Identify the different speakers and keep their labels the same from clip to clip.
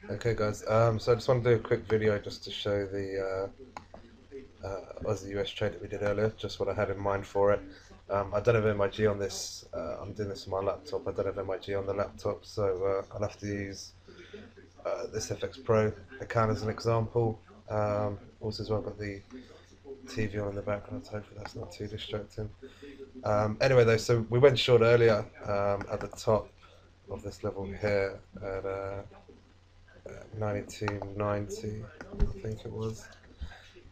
Speaker 1: Okay, guys. So I just want to do a quick video just to show the Aussie US trade that we did earlier. Just what I had in mind for it. I don't have MIG on this. I'm doing this on my laptop. I don't have MIG on the laptop, so I'll have to use this FX Pro account as an example. Also, as well, I've got the TV on in the background. So hopefully that's not too distracting. Anyway, though, so we went short earlier at the top of this level here at 92.90, I think it was.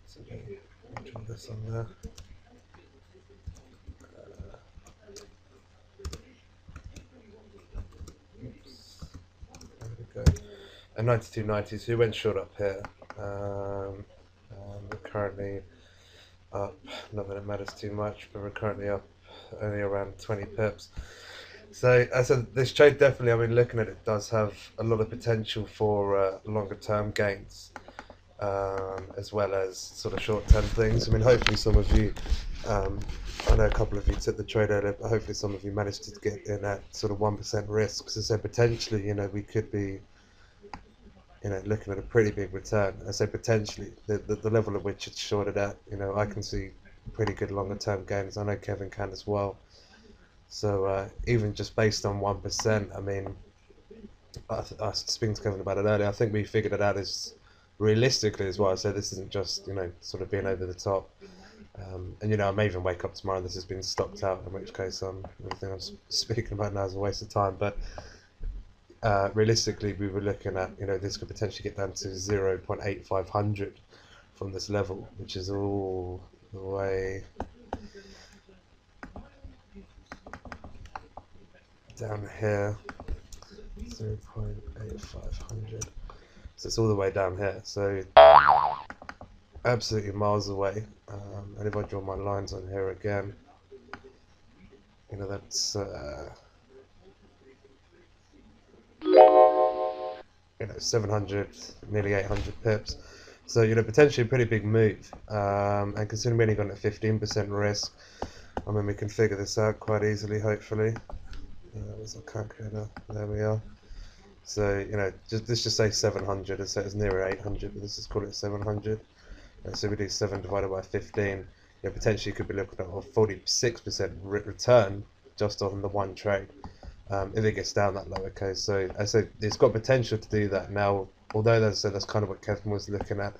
Speaker 1: So let me draw this on there. Oops, there we go. And 92.90, so we went short up here. We're currently up, not that it matters too much, but we're currently up only around 20 pips. So, as I said, this trade definitely, I mean, looking at it, does have a lot of potential for longer term gains. As well as sort of short-term things. I mean, hopefully some of you, um, I know a couple of you took the trade earlier, but hopefully some of you managed to get in at sort of 1% risk. So, potentially, we could be, looking at a pretty big return. I say potentially, the level at which it's shorted at, I can see pretty good longer-term gains. I know Kevin can as well. So even just based on 1%, I mean, I was speaking to Kevin about it earlier. I think we figured it out as realistically as well. I said this isn't just sort of being over the top. And I may even wake up tomorrow and this has been stopped out, in which case everything I'm speaking about now is a waste of time. But realistically, we were looking at this could potentially get down to 0.8500 from this level, which is all the way down here, 0.8500. So it's all the way down here. So absolutely miles away. And if I draw my lines on here again, that's 700, nearly 800 pips. So potentially a pretty big move. And considering we only got a 15% risk, I mean we can figure this out quite easily. Hopefully, there's our calculator. There we are. So let's just say 700. So it's nearer 800, but let's just call it 700. So we do 7 divided by 15. Potentially could be looking at a 46% return just on the one trade. If it gets down that low. Okay, so I said it's got potential to do that. Now, although that's kind of what Kevin was looking at,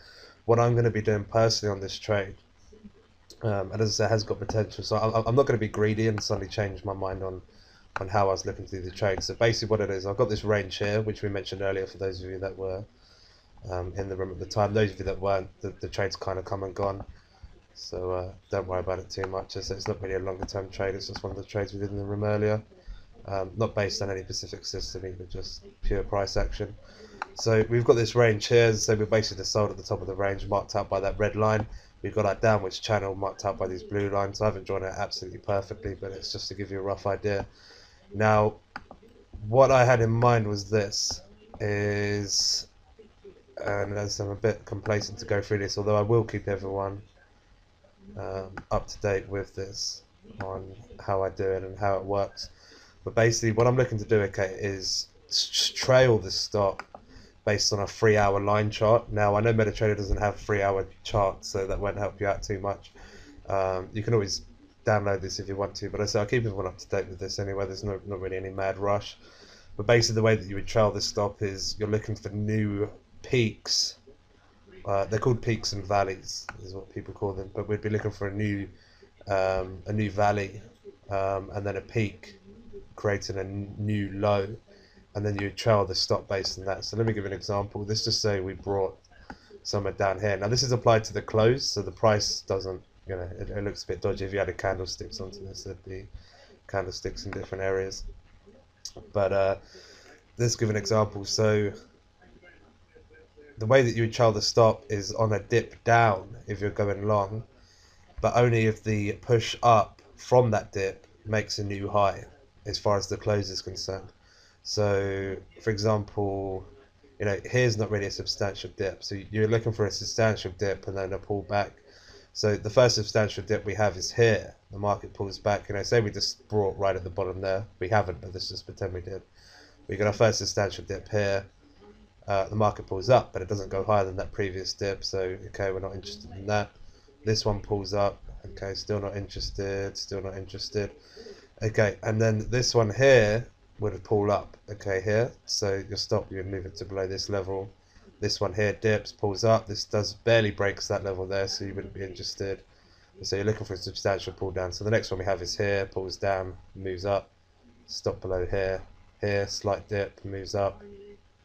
Speaker 1: what I'm going to be doing personally on this trade, and as I said, has got potential. So I'm not going to be greedy and suddenly change my mind on how I was looking to do the trade. So basically, what it is, I've got this range here, which we mentioned earlier for those of you that were in the room at the time. Those of you that weren't, the trade's kind of come and gone. So don't worry about it too much. It's not really a longer term trade. It's just one of the trades we did in the room earlier. Not based on any specific system either, just pure price action. So we've got this range here, so we're basically just sold at the top of the range, marked out by that red line. We've got our downwards channel marked out by these blue lines. I haven't drawn it absolutely perfectly, but it's just to give you a rough idea. Now, what I had in mind was this, and as I'm a bit complacent to go through this, although I will keep everyone up to date with this on how I do it and how it works. But basically, what I'm looking to do, okay, is trail the stock based on a 3 hour line chart. Now, I know MetaTrader doesn't have 3 hour charts, so that won't help you out too much. You can always download this if you want to, but I say I'll keep everyone up to date with this anyway. There's not really any mad rush. But basically, the way that you would trail this stock is you're looking for new peaks. They're called peaks and valleys, is what people call them. But we'd be looking for a new valley, and then a peak, creating a new low, and then you trail the stop based on that. So let me give you an example. Let's just say we brought somewhere down here. Now this is applied to the close, so the price doesn't, it looks a bit dodgy. If you added candlesticks onto this, there'd be candlesticks in different areas. But let's give an example. So the way that you would trail the stop is on a dip down if you're going long, but only if the push up from that dip makes a new high as far as the close is concerned. So, for example, here's not really a substantial dip. So you're looking for a substantial dip and then a pullback. So the first substantial dip we have is here. The market pulls back. Say we just brought right at the bottom there. We haven't, but let's just pretend we did. We got our first substantial dip here. the market pulls up, but it doesn't go higher than that previous dip, so okay, we're not interested in that. This one pulls up, okay, still not interested, still not interested. Okay, and then this one here would pull up, okay, here, so your stop, you would move it to below this level. This one here dips, pulls up, this does barely breaks that level there, so you wouldn't be interested. So you're looking for a substantial pull down. So the next one we have is here, pulls down, moves up, stop below here, here, slight dip, moves up,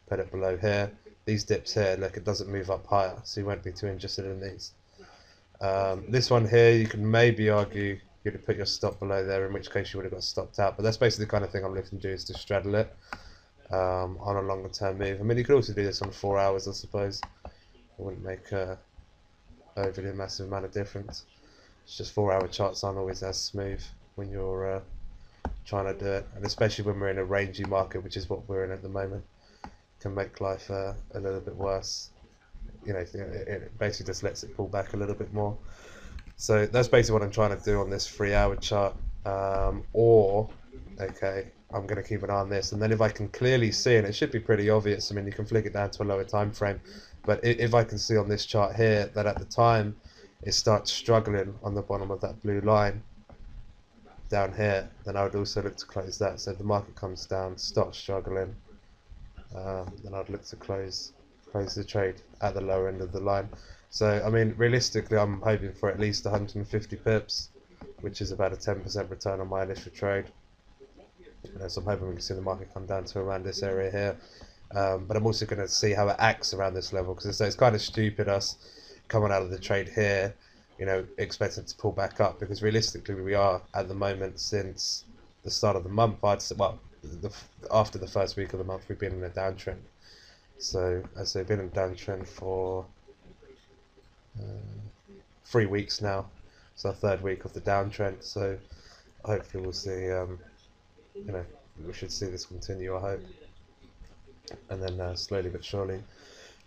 Speaker 1: put it below here. These dips here, look, it doesn't move up higher, so you won't be too interested in these. This one here, you can maybe argue you'd have put your stop below there, in which case you would have got stopped out, but that's basically the kind of thing I'm looking to do, is to straddle it on a longer term move. I mean, you could also do this on 4 hours, I suppose. It wouldn't make overly massive amount of difference. It's just 4 hour charts aren't always as smooth when you're trying to do it, and especially when we're in a rangy market, which is what we're in at the moment, can make life a little bit worse. You know, it basically just lets it pull back a little bit more. So that's basically what I'm trying to do on this 3 hour chart. Or, okay, I'm going to keep an eye on this, and then if I can clearly see, and it should be pretty obvious, I mean, you can flick it down to a lower time frame, but if I can see on this chart here that at the time it starts struggling on the bottom of that blue line down here, then I would also look to close that. So if the market comes down, starts struggling, then I'd look to close the trade at the lower end of the line. So I mean, realistically, I'm hoping for at least 150 pips, which is about a 10% return on my initial trade. So I'm hoping we can see the market come down to around this area here. But I'm also going to see how it acts around this level, because it's kind of stupid us coming out of the trade here, you know, expecting to pull back up, because realistically we are at the moment, since the start of the month, after the first week of the month, we've been in a downtrend. So as I've been in a downtrend for 3 weeks now, it's our third week of the downtrend. So hopefully we'll see, you know, we should see this continue, I hope, and then slowly but surely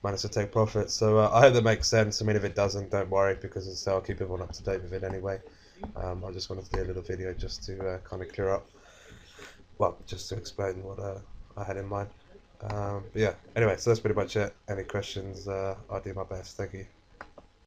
Speaker 1: manage to take profit. So I hope that makes sense. I mean, if it doesn't, don't worry, because I'll keep everyone up to date with it anyway. I just wanted to do a little video just to kind of clear up, well, just to explain what I had in mind. But yeah, anyway, so that's pretty much it. Any questions, I'll do my best. Thank you.